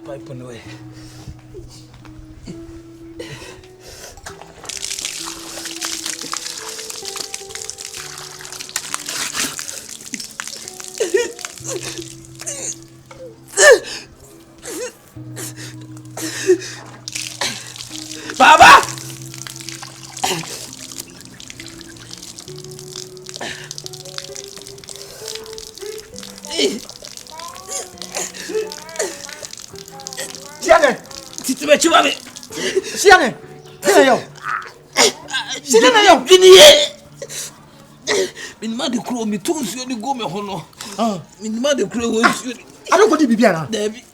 Pipe on the way. Baba! Titi me chuma me. Siane. Yo. Sina yo biniye. Minima de kro mi to nsuo ni go me ho no. Minima de kro wo nsuo. Adoko di bibia na. Dabi.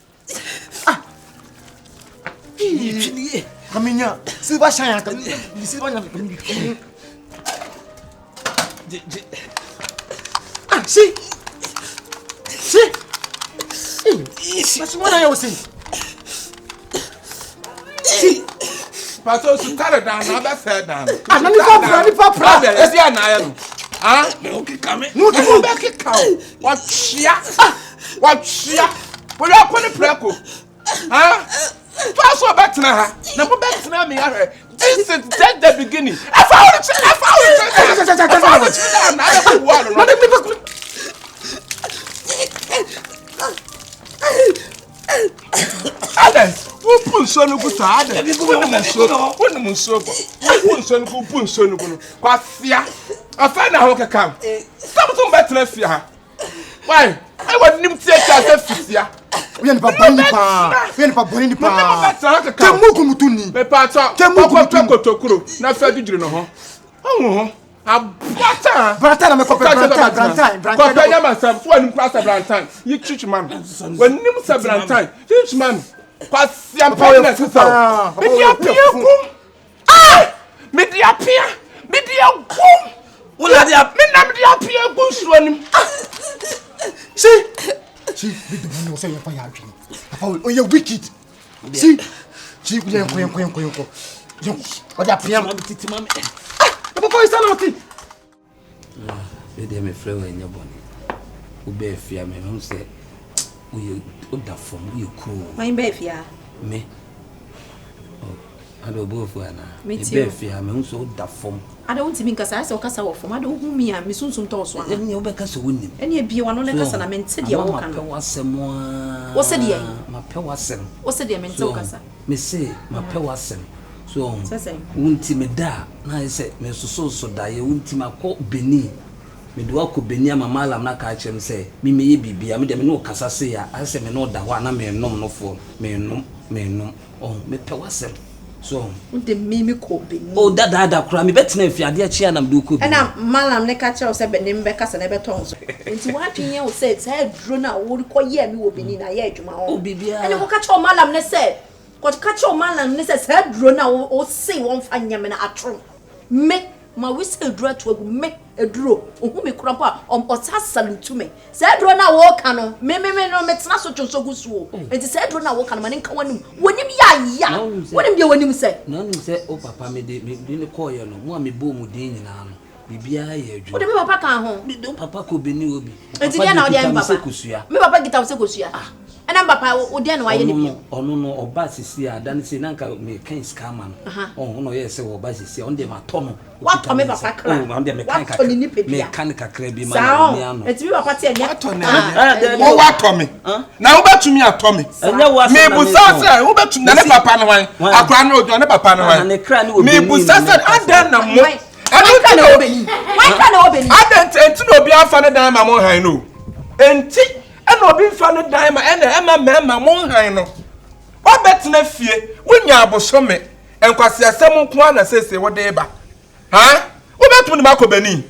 Biniye. Kaminya. Silva shine kan. Silva nya. Si. Mas mwana yo si. Pastor su carry down na be fair down. Anani papa. Esi anaye no. Me o kika me. No to be kika. Wa chia. Wo ya pone preko. Pastor betna ha. Na mo betna me ahwe. This is the beginning. I found it. Others, who put son of good father? Wouldn't so put son who put son of Quafia. I find out how to come. Something better fear. Why? I want him to take us a fifth. We are not burning the power. Temukumutuni. Me pata. Temukutokuro. Na fedi jiri no ho. Oh. Abata. Brantana me Brantana. Kopa nyama sam. So anim kwasa Brantana. Yi chichi man. Wanim sa Brantana. Chichi man. Kwasi ampa na sisa. Me dia pia kum. Me dia kum. Wala dia me nam dia pia kum so anim. See, we don't know say you fire actually. Oh, you wicked. See, we are going. Yo, what that pia titi mame. Papa is not okay. We dey me frɛ wa nya bɔne. Wo be afia me hu sɛ we da fam we cool. Why be afia? Me. I don't go for na. Me be afia me hu sɛ wo da fam. I don't think because I saw kasa wo fam. I don't hu me a me sunsun to so. Ɛne wo be kasa wonim. Ɛne bia wa no le kasa na me nte dia wo kan. Ma pɛ wasɛm a. Wo se dia? Ma pɛ wasɛm. Wo se dia me nte wo kasa. Me se ma pɛ wasɛm. So, wunti me da na say me so da ye wunti makɔ Beni. Me do akɔ Beni ama malam na ka kyerem say me meye bibia me de me no kasa say ya I say me no da ho na me nom no fo me nom oh me pɛ wasɛm. So, wunti me kɔ Beni. Oh da kura me betena afiade akyi na me do kɔ Beni. Na malam ne ka kyerɛ say Beni me kasa na beton so. Nti wa twenya wo say dro na wo kɔ ye me wo Beni na ye adwuma ho. Oh bibia. Ɛne wo ka kyerɛ malam ne say Cause catch your man and say drone now or say one fine yamina atron. Make my whistle draw to make a draw. Who me crumpa or salute to me. Say drone now walk cano. Me no met's not so good. And to say drone now walk on man in when him ya. What him you when him say? None say, oh papa me didn't call you no more me boom within an arm. Bibia ye. What do papa can home? Don't papa could be new. And now the papa. Me papa get out secusia. na papa o de na waye ne ono no oba sisi adan se nanka me kan scammer no ono ye se oba sisi on de ma to no what to me papa kra on de me kan kakra me kan kakra bi ma ni ano eti bi papa te enya what to me wo what to me na wo betumi ato me me bu sasa wo betumi na ne papa no wan akra na ojo ne papa no wan me bu sasa adan na mo why can obeni adan enti no obi afa ne dan ma mo han no enti ena obi mfa ne dan ma ena ma mo han no obetena fie wonya abosome enkwase asem nko ana sese wo de ba ha obetum ne makobani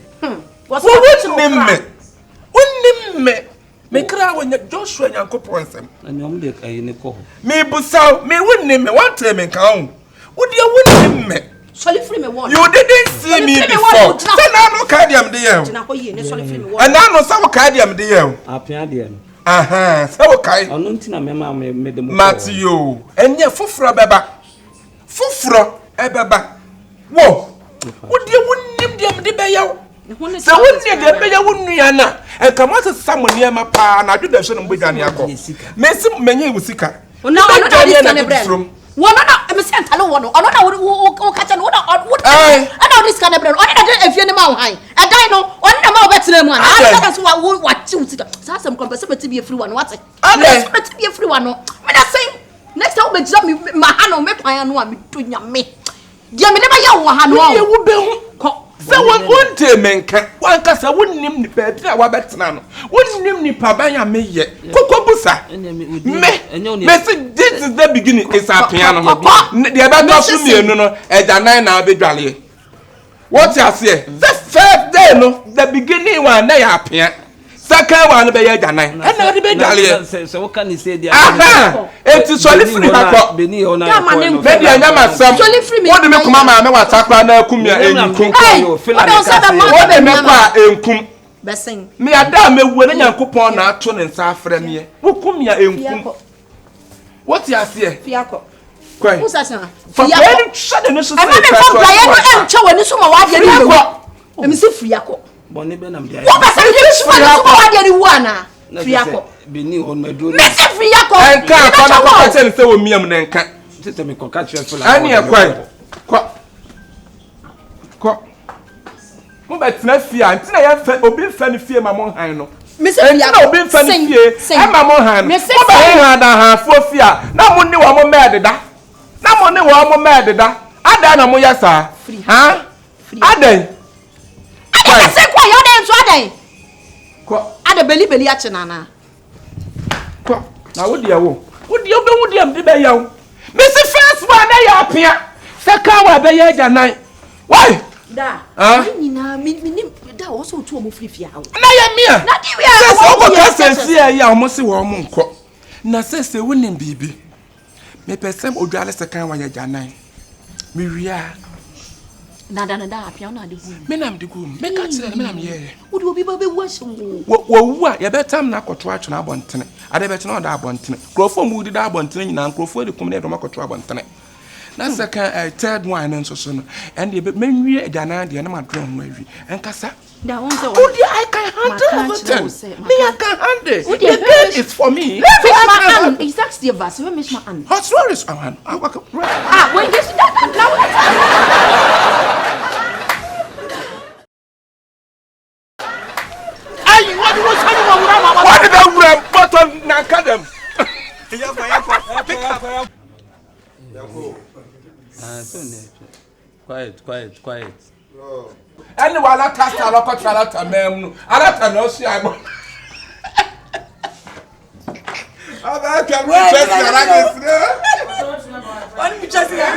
wonnimme me kra wonya Joshua Nyankopon nsem anyom de ayi ne ko me busaw me wonnimme wantre me kan ho wode wonnimme solid free me one you didn't see me before say na no cardium de yem na ko yi ne solid free me one and na no say cardium de yem apia de no aha say wo kai ono ntina me de mo Matthew enye foforo beba foforo ebeba wo wode wonnim dem de beyaw se wonni de beyaw wonnua na e kama se samone ma pa na adwo so no mbodwane akọ mesi menye wusika ona disca ne brand wona na me se antale wono ona na wo kacha no ona disca ne brand ona na efie ne ma wo han e dan no ona na ma obetre mu ana ana so wa chi wusika sa asem kompese beti bi efiri wano wate beti bi efiri wano me na say next time be jira me ma ha no me kwan no a me to nyame dia me ne ba ya wo ha no wo be hu se wonte menka wanka sa wonnim ni pa bi a wabetena no wonnim ni pa ban ya meye kokobusa me say this is the beginning is a piano no de ba to so mienu no ejanan na abedwale what you say the first day no the beginning one na ya pia second one be ya ejanan na de bedwale se wo kan say dia aha eti solid free hakọ beni ona me dia nyama sam wo de me kuma ma me watakra na akumia enkum wo de me kwa enkum besen me ada mewu na Nyankopon na ato ne nsa afre me wo kumia enkum what you say fiako kwai usasa fiako shade no so say me ko braye no enche woni so ma wa de ni wo emi se fiako boni be nam dia wo ba se fiako wa de ni wo ana fiako beni on medro me se fiako enka ko na ko tell say wo miam na enka tete me ko ka che fela ani e kwai ko mo betena fie antina ya fa obi fa ni fie ma mo han no me se fiako obi fa ni fie e ma mo han no mo ba han da han fo fie na mo ni wa mo mededa na mo ni wa mo mededa ada na mo ya sa ha adan ada se kwa yo den so adan ko ada beli a chenana ko na wo dia wo dia be wo dia mde be yaw me se first one na ya pia second one be ya janan why da ni na mi da wo so tu o mo frifia wo na ya mia na di we a wo ko ka sense ya mo se wo mo nko na se wonim bibi me pesem odwale second one ya janan me wia na apia na de gu me nam de gu me ka kire me nam ye wo de obi ba be wu ahye wo wu a ye betam na akoto acho na abontene ade beti na oda abontene krofo mu di da abontene nyina krofo de kum na edoma akoto abontene na second third one nso so no and ye menwie agana de na ma drum mu awi enkasa da won say I can handle it me I can handle the bed is for me my hand exact the verse we miss my hand hot stories man when this what did I button na kadam quiet any wala cast ala control ta mem no ala ta no si agbo aba ka mo chest ala kesre on mi chest ala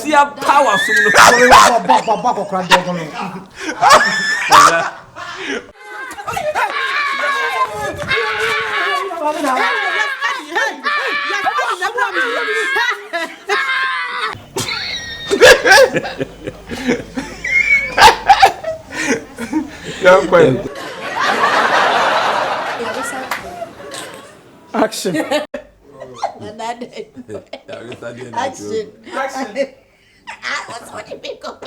see a power from the baba kokra dogo no Action. Action. What's what you pick up?